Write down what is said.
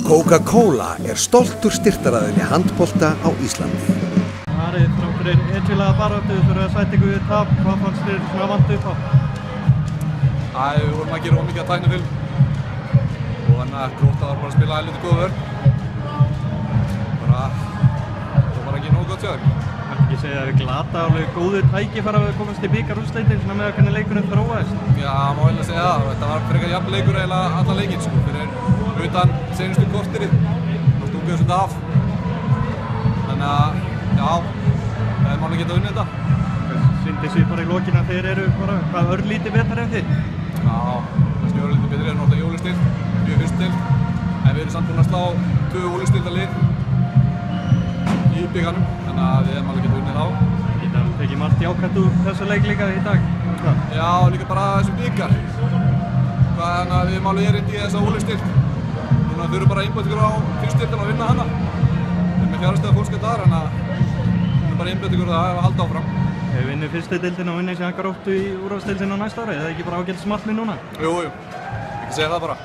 Coca-Cola stoltur styrktaraðili handbolta á Íslandi. Farið fram fyrir hetjulega baráttu fyrir að sæta ykkur við tap. Hvað fannst þér svona vant upp á? Við vorum að gera ómikið að tæknifilm og þannig að Grótta var bara að spila helviti góð vörn. Það var ekki nógu gott hjá þeim. Mætti ekki segja að við glata alveg góðu tækifæri að komast í bikarúrslitin svona með hvernig leikurinn þróaðist? Já, má vel að segja það. Þetta var frekar jafn leikur eiginlega allan leikinn sko. Fyrir utan seinustu korterið. Það stúkuðu svolítið af. Þannig að, já, það er máli geta unnið þetta. Sýndi sig bara í lokin að þeir eru bara hvað örlítið betur en þið? Já, kannski örlítið betur en náttúrulega jólustild, mjög fyrstild. En við erum samt búin að slá 2 jólustildalið í byggarnum. Þannig að við erum alveg geta unnið þá. Þetta tekið margt jákvæmt úr þessu leik líka í dag. Já, líka bara þessum byggar. Þannig að við erum alveg erindi í þessa jólustild. Núna þurfum bara einbeitingur á fyrstildina að vinna hana. Við erum með 4 stiga fólkskeið þar, þannig að við erum bara einbeitingur að halda áfram. Ef við vinnum fyrstu deildina og vinnum síðan Gróttu í úrvalsdeildina á næsta ári, er það ekki bara ágætis markmið núna? Jú, ekki segja það bara.